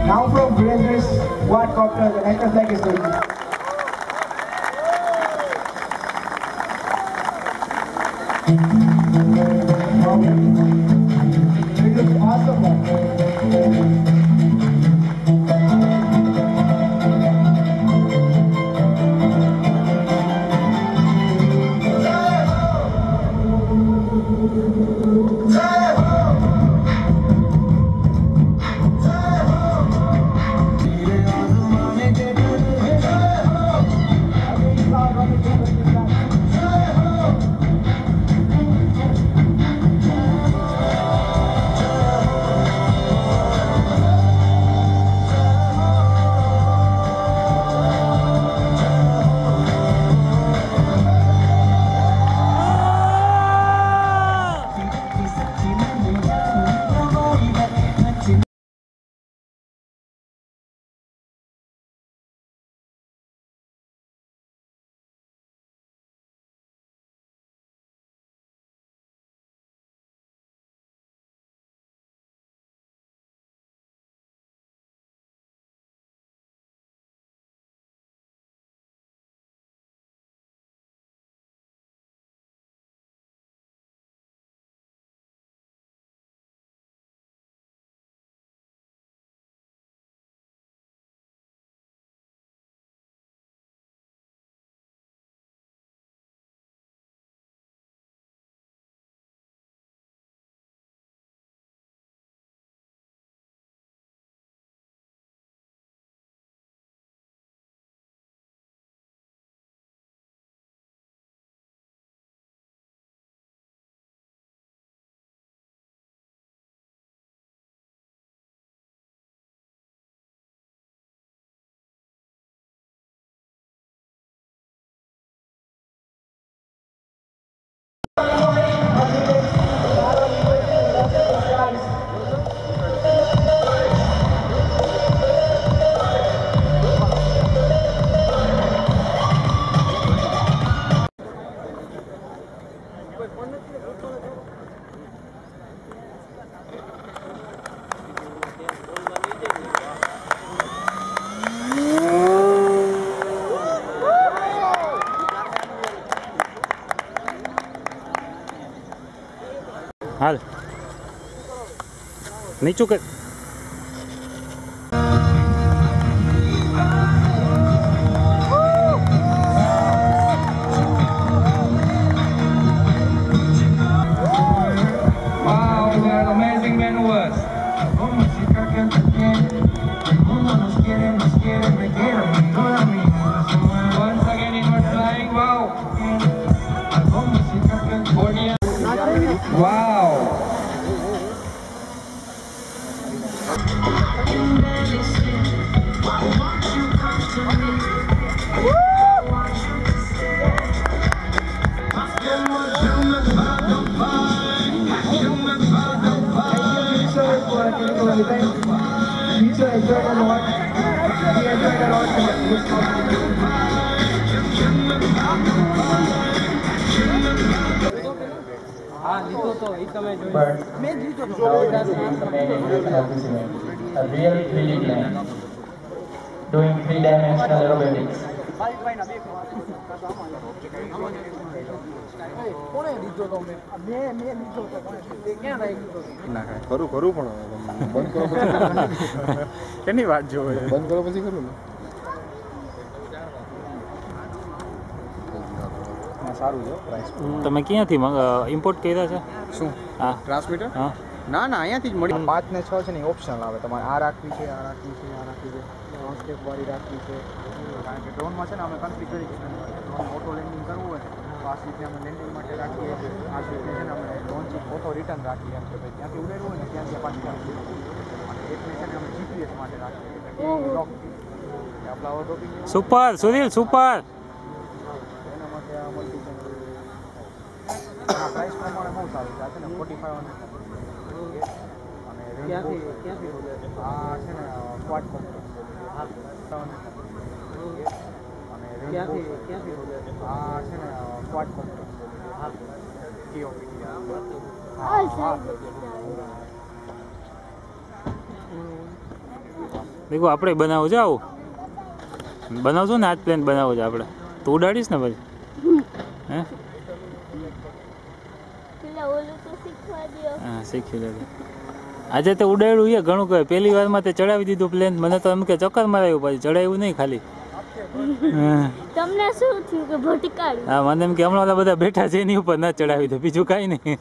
Now from Brazil's quadcopter, the Anchor flag is going. It looks awesome. हाल नीचू कर A real thrilling land, doing three-dimensional aerobatics. કરું પણ બંધ કરો પછી કેની વાત જોવે બંધ કરો પછી કરું ને સારું છે પ્રાઇસ તમે ક્યાંથી ઇમ્પોર્ટ કર્યા છે શું હા ટ્રાન્સમીટર હા ના ના અહીંયાથી જ મળી 5 ને 6 છે ને ઓપ્શનલ આવે તમારે આ રાખવી છે આ રાખવી છે આ રાખવી છે 3 સ્ટેપ વાળી રાખવી છે કારણ કે ડ્રોનમાં છે ને અમે કન્ફિગર ડ્રોન ઓટો લેન્ડિંગ કરવું હોય તો આ સીટને અમે લેન્ડિંગ માટે રાખીએ આ સીટને છે ને અમે લોન્ચિંગ ઓટો રિટર્ન રાખીએ એમ કે ભાઈ ત્યાંથી ઉડેલું હોય ને ત્યાં પાછી રાખીએ અને એકને છે ને અમે જીપીએસ પ્રોજેક્ટ માટે રાખીએ ઓહો. આપણા ઓર ટોપિક સુપર સુનિલ સુપર. એના માટે આ મલ્ટી આ પ્રાઇસ પ્રમાણે બહુ સારું છે આ છે ને 4500 અને ક્યાંથી આ છે ને ક્વાડ કોમ્પ્યુટર અને ક્યાંથી આ છે ને ક્વાડ કોમ્પ્યુટર ટીઓપી દેખો આપણે બનાવું છે આવું બનાવશું ને આજ પ્લેન બનાવવું છે આપણે તું ઉડાડીશ ને પછી હે પેલા ઓલું તો શીખવા દ્યો. હા શીખી લેજો આજે તે ઉડાડ્યું એ ઘણું કહે પહેલી વારમાં તે ચડાવી દીધું પ્લેન મને તો એમ કે ચક્કર મરાયું પછી ચડાવ્યું નહીં ખાલી હા તમને શું થયું કે ભટકાડ્યું? હા મને એમ કે હમણાં ઓલા બધા બેઠા છે એની ઉપર ન ચડાવી દો બીજું કાંઈ નહીં